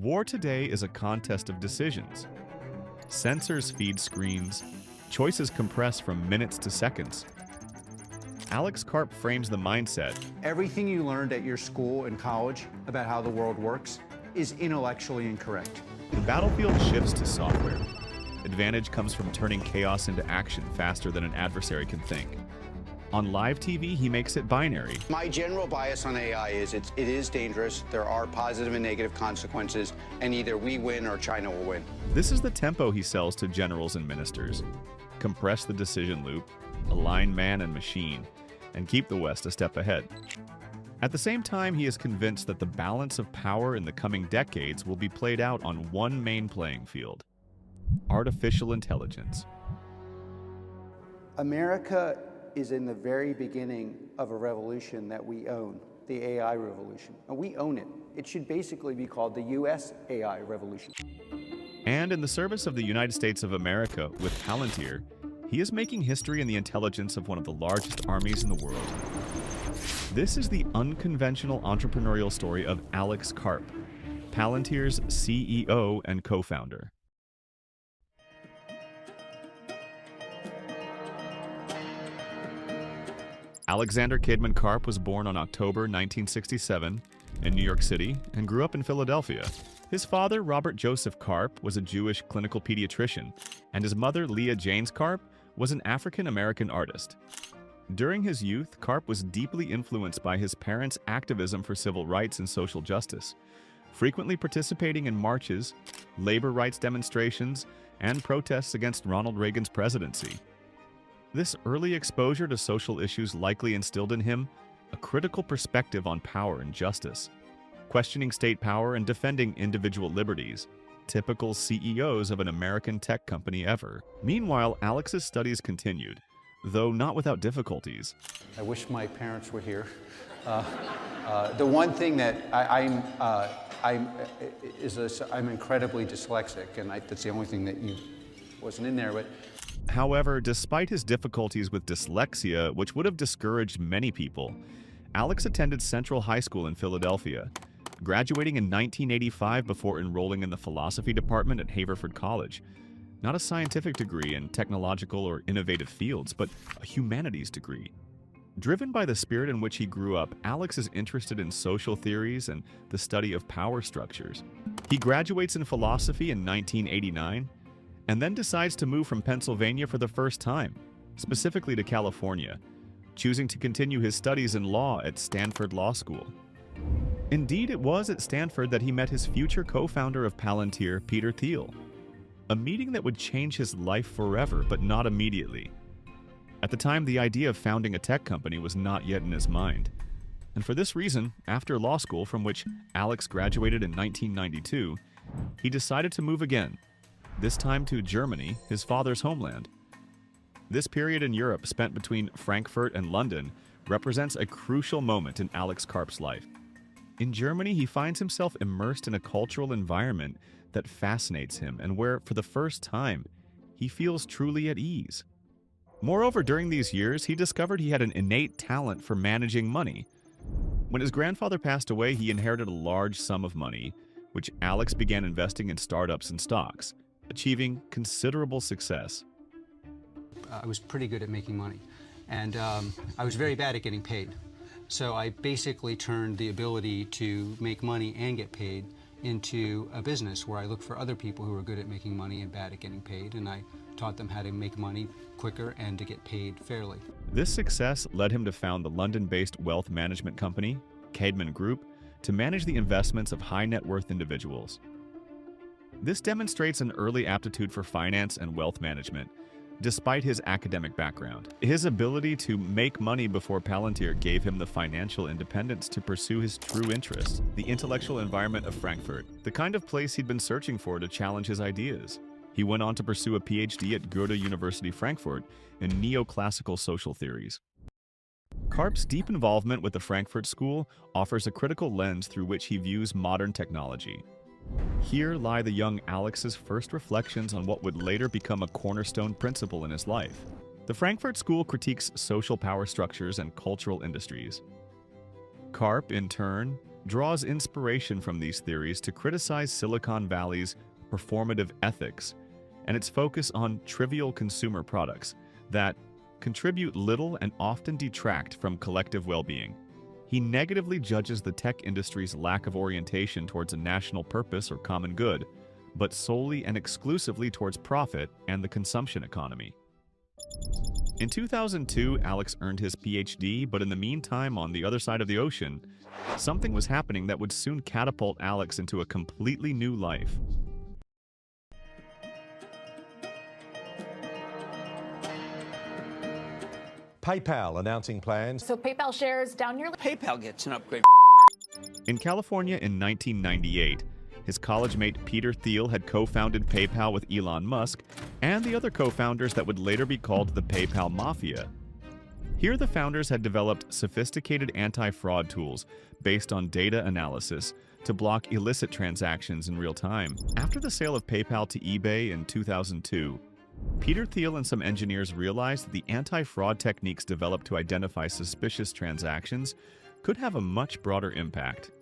War today is a contest of decisions. Sensors feed screens, choices compress from minutes to seconds. Alex Karp frames the mindset. Everything you learned at your school and college about how the world works is intellectually incorrect. The battlefield shifts to software. Advantage comes from turning chaos into action faster than an adversary can think. On live TV, he makes it binary. My general bias on AI is it is dangerous. There are positive and negative consequences, and either we win or China will win. This is the tempo he sells to generals and ministers. Compress the decision loop, align man and machine, and keep the West a step ahead. At the same time, he is convinced that the balance of power in the coming decades will be played out on one main playing field: artificial intelligence. America is in the very beginning of a revolution that we own, the AI revolution. And we own it. It should basically be called the US AI revolution. And in the service of the United States of America with Palantir, he is making history in the intelligence of one of the largest armies in the world. This is the unconventional entrepreneurial story of Alex Karp, Palantir's CEO and co-founder. Alexander Kidman Karp was born on October 1967 in New York City and grew up in Philadelphia. His father, Robert Joseph Karp, was a Jewish clinical pediatrician, and his mother, Leah Janes Karp, was an African-American artist. During his youth, Karp was deeply influenced by his parents' activism for civil rights and social justice, frequently participating in marches, labor rights demonstrations, and protests against Ronald Reagan's presidency. This early exposure to social issues likely instilled in him a critical perspective on power and justice, questioning state power and defending individual liberties, typical CEOs of an American tech company ever. Meanwhile, Alex's studies continued, though not without difficulties. I wish my parents were here. The one thing that I'm incredibly dyslexic, and that's the only thing that wasn't in there. But however, despite his difficulties with dyslexia, which would have discouraged many people, Alex attended Central High School in Philadelphia, graduating in 1985 before enrolling in the philosophy department at Haverford College. Not a scientific degree in technological or innovative fields, but a humanities degree. Driven by the spirit in which he grew up, Alex is interested in social theories and the study of power structures. He graduates in philosophy in 1989, and then decides to move from Pennsylvania for the first time, specifically to California, choosing to continue his studies in law at Stanford Law School. Indeed, it was at Stanford that he met his future co-founder of Palantir, Peter Thiel, a meeting that would change his life forever, but not immediately. At the time, the idea of founding a tech company was not yet in his mind. And for this reason, after law school, from which Alex graduated in 1992, he decided to move again, this time to Germany, his father's homeland. This period in Europe, spent between Frankfurt and London, represents a crucial moment in Alex Karp's life. In Germany, he finds himself immersed in a cultural environment that fascinates him and where, for the first time, he feels truly at ease. Moreover, during these years, he discovered he had an innate talent for managing money. When his grandfather passed away, he inherited a large sum of money, which Alex began investing in startups and stocks, achieving considerable success. I was pretty good at making money, and I was very bad at getting paid. So I basically turned the ability to make money and get paid into a business where I looked for other people who were good at making money and bad at getting paid, and I taught them how to make money quicker and to get paid fairly. This success led him to found the London-based wealth management company, Kidman Group, to manage the investments of high-net-worth individuals. This demonstrates an early aptitude for finance and wealth management, despite his academic background. His ability to make money before Palantir gave him the financial independence to pursue his true interests, the intellectual environment of Frankfurt, the kind of place he'd been searching for to challenge his ideas. He went on to pursue a PhD at Goethe University Frankfurt in neoclassical social theories. Karp's deep involvement with the Frankfurt School offers a critical lens through which he views modern technology. Here lie the young Alex's first reflections on what would later become a cornerstone principle in his life. The Frankfurt School critiques social power structures and cultural industries. Karp, in turn, draws inspiration from these theories to criticize Silicon Valley's performative ethics and its focus on trivial consumer products that contribute little and often detract from collective well-being. He negatively judges the tech industry's lack of orientation towards a national purpose or common good, but solely and exclusively towards profit and the consumption economy. In 2002, Alex earned his PhD, but in the meantime, on the other side of the ocean, something was happening that would soon catapult Alex into a completely new life. PayPal announcing plans. So PayPal shares down nearly. PayPal gets an upgrade. In California in 1998, his college mate Peter Thiel had co-founded PayPal with Elon Musk and the other co-founders that would later be called the PayPal Mafia. Here the founders had developed sophisticated anti-fraud tools based on data analysis to block illicit transactions in real time. After the sale of PayPal to eBay in 2002, Peter Thiel and some engineers realized that the anti-fraud techniques developed to identify suspicious transactions could have a much broader impact.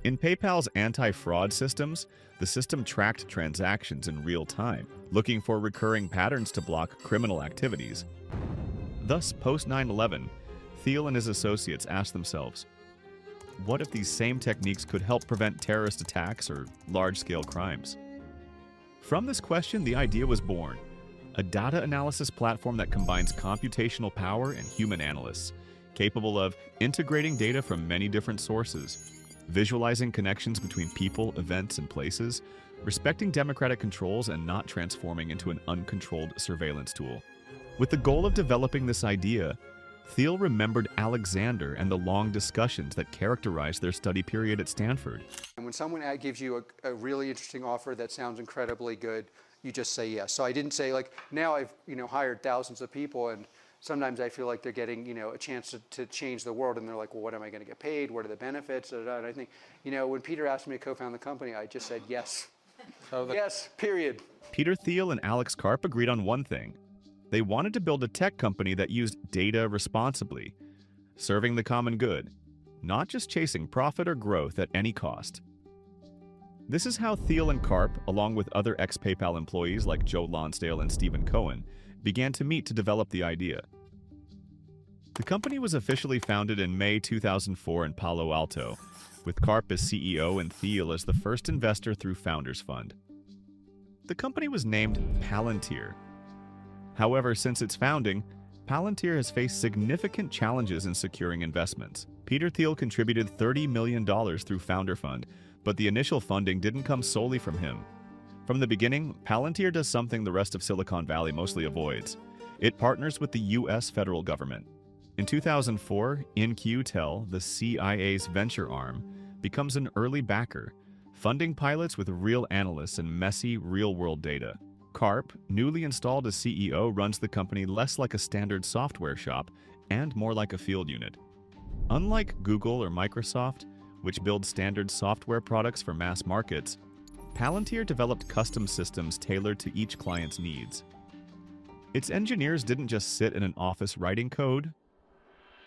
In PayPal's anti-fraud systems, the system tracked transactions in real time, looking for recurring patterns to block criminal activities. Thus, post 9/11, Thiel and his associates asked themselves, what if these same techniques could help prevent terrorist attacks or large-scale crimes? From this question, the idea was born, a data analysis platform that combines computational power and human analysts, capable of integrating data from many different sources, visualizing connections between people, events, and places, respecting democratic controls and not transforming into an uncontrolled surveillance tool. With the goal of developing this idea, Thiel remembered Alexander and the long discussions that characterized their study period at Stanford. And when someone gives you a really interesting offer that sounds incredibly good, you just say yes. So I didn't say, like, now I've hired thousands of people, and sometimes I feel like they're getting a chance to change the world, and they're like, well, what am I going to get paid? What are the benefits? And I think when Peter asked me to co-found the company, I just said yes. Yes, period. Peter Thiel and Alex Karp agreed on one thing. They wanted to build a tech company that used data responsibly, serving the common good, not just chasing profit or growth at any cost. This is how Thiel and Karp, along with other ex-PayPal employees like Joe Lonsdale and Stephen Cohen, began to meet to develop the idea. The company was officially founded in May 2004 in Palo Alto, with Karp as CEO and Thiel as the first investor through Founders Fund. The company was named Palantir. However, since its founding, Palantir has faced significant challenges in securing investments. Peter Thiel contributed $30 million through Founder Fund, but the initial funding didn't come solely from him. From the beginning, Palantir does something the rest of Silicon Valley mostly avoids. It partners with the U.S. federal government. In 2004, In-Q-Tel, the CIA's venture arm, becomes an early backer, funding pilots with real analysts and messy, real-world data. Karp, newly installed as CEO, runs the company less like a standard software shop and more like a field unit. Unlike Google or Microsoft, which build standard software products for mass markets, Palantir developed custom systems tailored to each client's needs. Its engineers didn't just sit in an office writing code.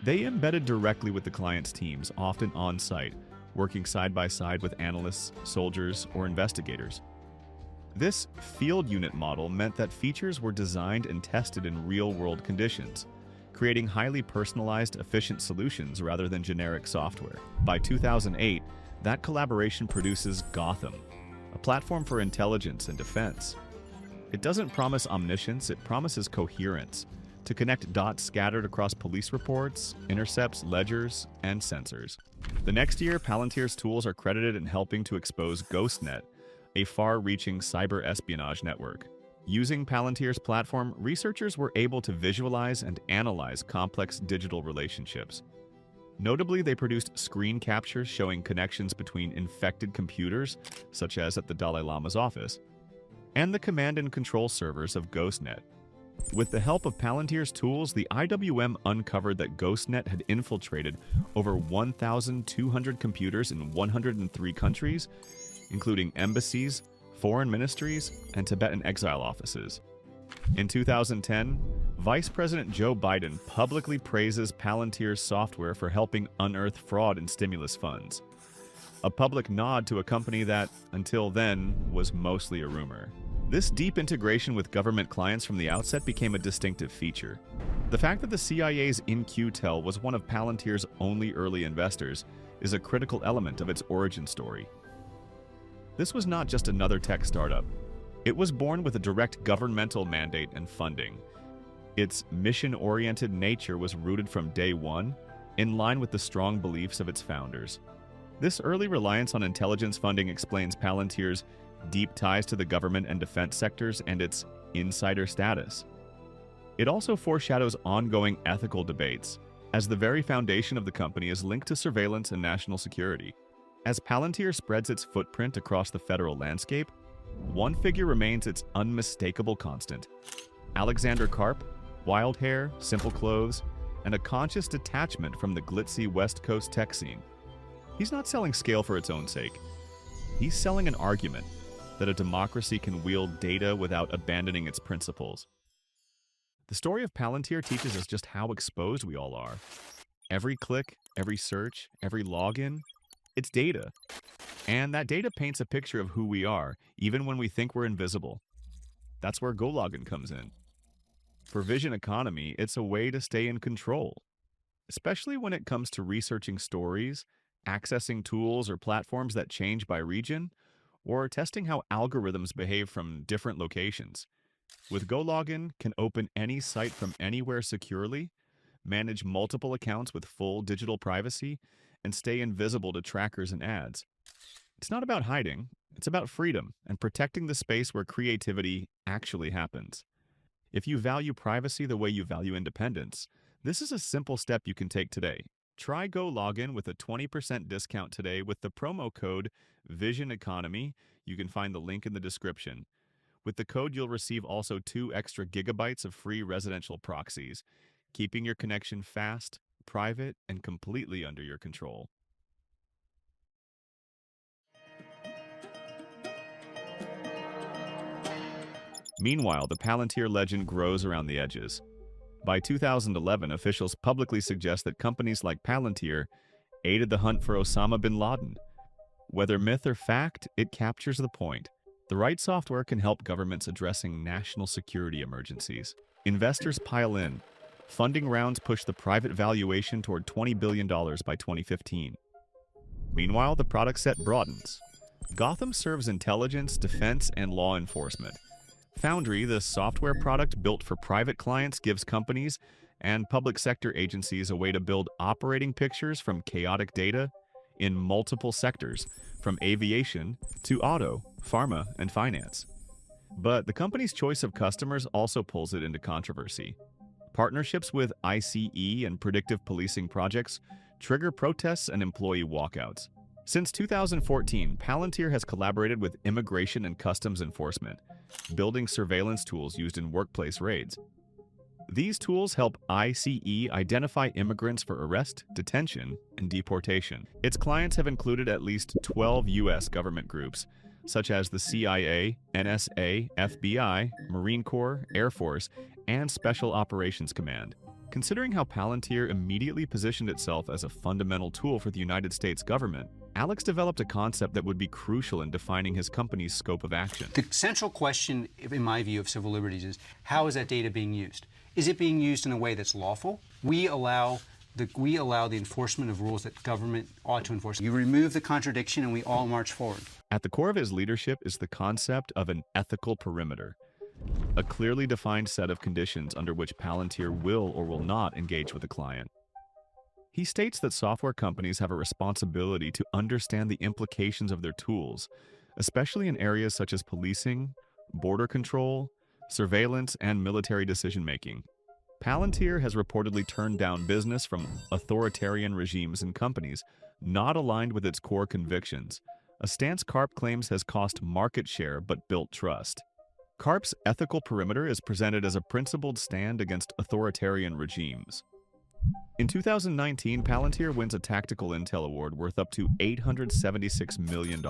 They embedded directly with the client's teams, often on-site, working side by side with analysts, soldiers, or investigators. This field unit model meant that features were designed and tested in real-world conditions, creating highly personalized, efficient solutions rather than generic software. By 2008, that collaboration produces Gotham, a platform for intelligence and defense. It doesn't promise omniscience, it promises coherence, to connect dots scattered across police reports, intercepts, ledgers, and sensors. The next year, Palantir's tools are credited in helping to expose GhostNet, a far-reaching cyber espionage network. Using Palantir's platform, researchers were able to visualize and analyze complex digital relationships. Notably, they produced screen captures showing connections between infected computers, such as at the Dalai Lama's office, and the command and control servers of GhostNet. With the help of Palantir's tools, the IWM uncovered that GhostNet had infiltrated over 1,200 computers in 103 countries, including embassies, foreign ministries, and Tibetan exile offices. In 2010, Vice President Joe Biden publicly praises Palantir's software for helping unearth fraud in stimulus funds. A public nod to a company that, until then, was mostly a rumor. This deep integration with government clients from the outset became a distinctive feature. The fact that the CIA's In-Q-Tel was one of Palantir's only early investors is a critical element of its origin story. This was not just another tech startup. It was born with a direct governmental mandate and funding. Its mission-oriented nature was rooted from day one, in line with the strong beliefs of its founders. This early reliance on intelligence funding explains Palantir's deep ties to the government and defense sectors and its insider status. It also foreshadows ongoing ethical debates, as the very foundation of the company is linked to surveillance and national security. As Palantir spreads its footprint across the federal landscape, one figure remains its unmistakable constant. Alex Karp, wild hair, simple clothes, and a conscious detachment from the glitzy West Coast tech scene. He's not selling scale for its own sake. He's selling an argument that a democracy can wield data without abandoning its principles. The story of Palantir teaches us just how exposed we all are. Every click, every search, every login, it's data. And that data paints a picture of who we are, even when we think we're invisible. That's where GoLogin comes in. For Vision Economy, it's a way to stay in control, especially when it comes to researching stories, accessing tools or platforms that change by region, or testing how algorithms behave from different locations. With GoLogin, can open any site from anywhere securely, manage multiple accounts with full digital privacy, and stay invisible to trackers and ads. It's not about hiding, it's about freedom and protecting the space where creativity actually happens. If you value privacy the way you value independence, this is a simple step you can take today. Try GoLogin with a 20% discount today with the promo code VISIONEconomy. You can find the link in the description. With the code, you'll receive also 2 extra gigabytes of free residential proxies, keeping your connection fast, private, and completely under your control. Meanwhile, the Palantir legend grows around the edges. By 2011, officials publicly suggest that companies like Palantir aided the hunt for Osama bin Laden. Whether myth or fact, it captures the point. The right software can help governments addressing national security emergencies. Investors pile in. Funding rounds push the private valuation toward $20 billion by 2015. Meanwhile, the product set broadens. Gotham serves intelligence, defense, and law enforcement. Foundry, the software product built for private clients, gives companies and public sector agencies a way to build operating pictures from chaotic data in multiple sectors, from aviation to auto, pharma, and finance. But the company's choice of customers also pulls it into controversy. Partnerships with ICE and predictive policing projects trigger protests and employee walkouts. Since 2014, Palantir has collaborated with Immigration and Customs Enforcement, building surveillance tools used in workplace raids. These tools help ICE identify immigrants for arrest, detention, and deportation. Its clients have included at least 12 U.S. government groups, such as the CIA, NSA, FBI, Marine Corps, Air Force, and Special Operations Command. Considering how Palantir immediately positioned itself as a fundamental tool for the United States government, Alex developed a concept that would be crucial in defining his company's scope of action. The central question, in my view, of civil liberties is, how is that data being used? Is it being used in a way that's lawful? We allow the enforcement of rules that government ought to enforce. You remove the contradiction and we all march forward. At the core of his leadership is the concept of an ethical perimeter, a clearly defined set of conditions under which Palantir will or will not engage with a client. He states that software companies have a responsibility to understand the implications of their tools, especially in areas such as policing, border control, surveillance, and military decision-making. Palantir has reportedly turned down business from authoritarian regimes and companies not aligned with its core convictions, a stance Karp claims has cost market share but built trust. Karp's ethical perimeter is presented as a principled stand against authoritarian regimes. In 2019, Palantir wins a Tactical Intel Award worth up to $876 million.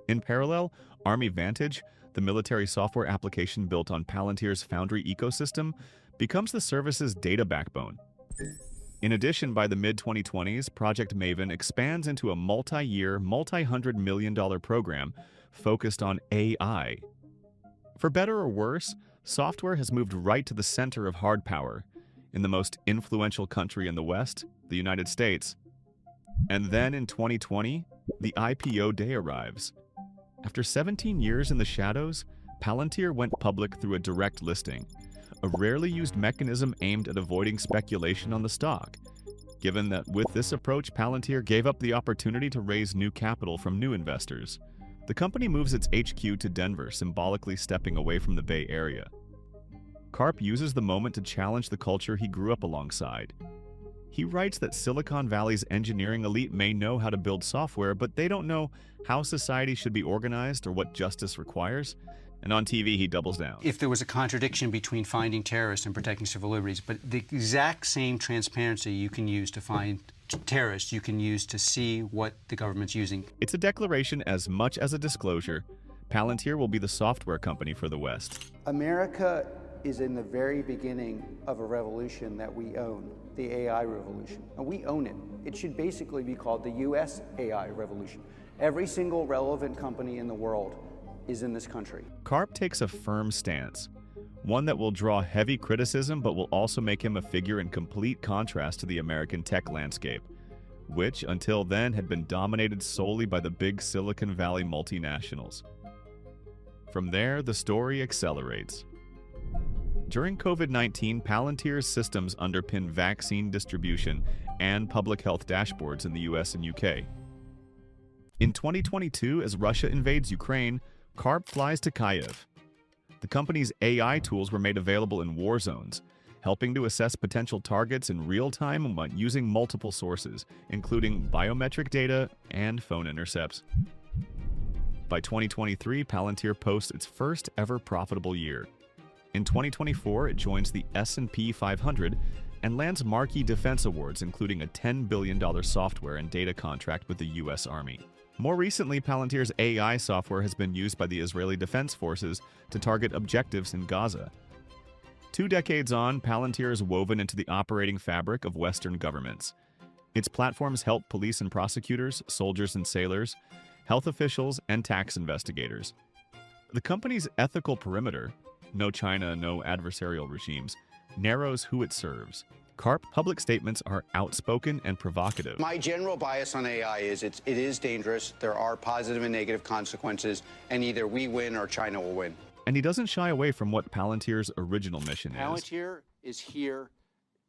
In parallel, Army Vantage, the military software application built on Palantir's Foundry ecosystem, becomes the service's data backbone. In addition, by the mid-2020s, Project Maven expands into a multi-year, multi-hundred million dollar program focused on AI. For better or worse, software has moved right to the center of hard power, in the most influential country in the West, the United States. And then in 2020, the IPO day arrives. After 17 years in the shadows, Palantir went public through a direct listing, a rarely used mechanism aimed at avoiding speculation on the stock. Given that with this approach, Palantir gave up the opportunity to raise new capital from new investors. The company moves its HQ to Denver, symbolically stepping away from the Bay Area. Karp uses the moment to challenge the culture he grew up alongside. He writes that Silicon Valley's engineering elite may know how to build software, but they don't know how society should be organized or what justice requires. And on TV, he doubles down. If there was a contradiction between finding terrorists and protecting civil liberties, but the exact same transparency you can use to find terrorists, you can use to see what the government's using. It's a declaration as much as a disclosure. Palantir will be the software company for the West. America is in the very beginning of a revolution that we own, the AI revolution. And we own it. It should basically be called the US AI revolution. Every single relevant company in the world is in this country. Karp takes a firm stance, one that will draw heavy criticism but will also make him a figure in complete contrast to the American tech landscape, which until then had been dominated solely by the big Silicon Valley multinationals. From there, the story accelerates. During COVID-19, Palantir's systems underpin vaccine distribution and public health dashboards in the US and UK. In 2022, as Russia invades Ukraine, Karp flies to Kyiv. The company's AI tools were made available in war zones, helping to assess potential targets in real time using multiple sources, including biometric data and phone intercepts. By 2023, Palantir posts its first ever profitable year. In 2024, it joins the S&P 500 and lands marquee defense awards, including a $10 billion software and data contract with the U.S. Army. More recently, Palantir's AI software has been used by the Israeli Defense Forces to target objectives in Gaza. 2 decades on, Palantir is woven into the operating fabric of Western governments. Its platforms help police and prosecutors, soldiers and sailors, health officials, and tax investigators. The company's ethical perimeter, no China, no adversarial regimes, narrows who it serves. Karp public statements are outspoken and provocative. My general bias on AI is it is dangerous, there are positive and negative consequences, and either we win or China will win. And he doesn't shy away from what Palantir's original mission is. Palantir is here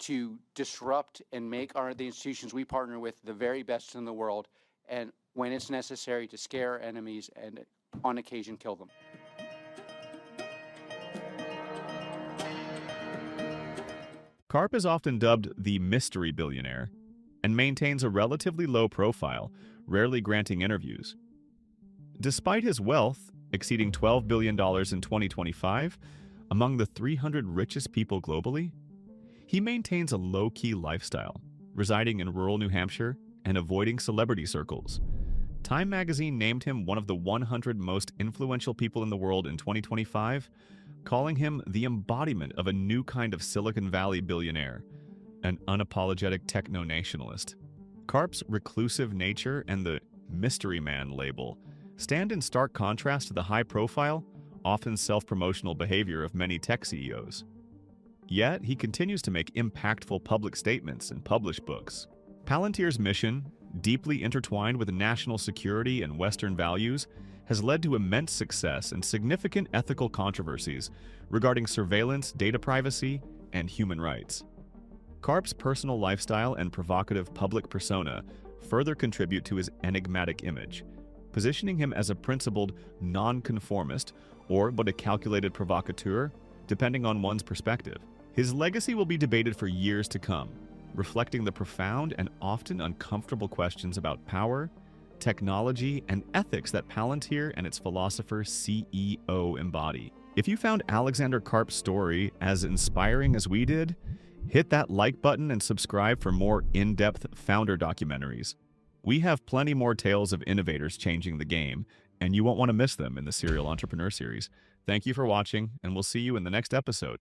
to disrupt and make the institutions we partner with the very best in the world, and when it's necessary, to scare enemies and on occasion kill them. Karp is often dubbed the mystery billionaire and maintains a relatively low profile, rarely granting interviews. Despite his wealth, exceeding $12 billion in 2025, among the 300 richest people globally, he maintains a low-key lifestyle, residing in rural New Hampshire and avoiding celebrity circles. Time magazine named him one of the 100 most influential people in the world in 2025, calling him the embodiment of a new kind of Silicon Valley billionaire, an unapologetic techno-nationalist. Karp's reclusive nature and the mystery man label stand in stark contrast to the high-profile, often self-promotional behavior of many tech CEOs. Yet, he continues to make impactful public statements and publish books. Palantir's mission, deeply intertwined with national security and Western values, has led to immense success and significant ethical controversies regarding surveillance, data privacy, and human rights. Karp's personal lifestyle and provocative public persona further contribute to his enigmatic image, positioning him as a principled nonconformist or but a calculated provocateur, depending on one's perspective. His legacy will be debated for years to come, reflecting the profound and often uncomfortable questions about power, technology, and ethics that Palantir and its philosopher CEO embody. If you found Alexander Karp's story as inspiring as we did, hit that like button and subscribe for more in-depth founder documentaries. We have plenty more tales of innovators changing the game, and you won't want to miss them in the Serial Entrepreneur series. Thank you for watching, and we'll see you in the next episode.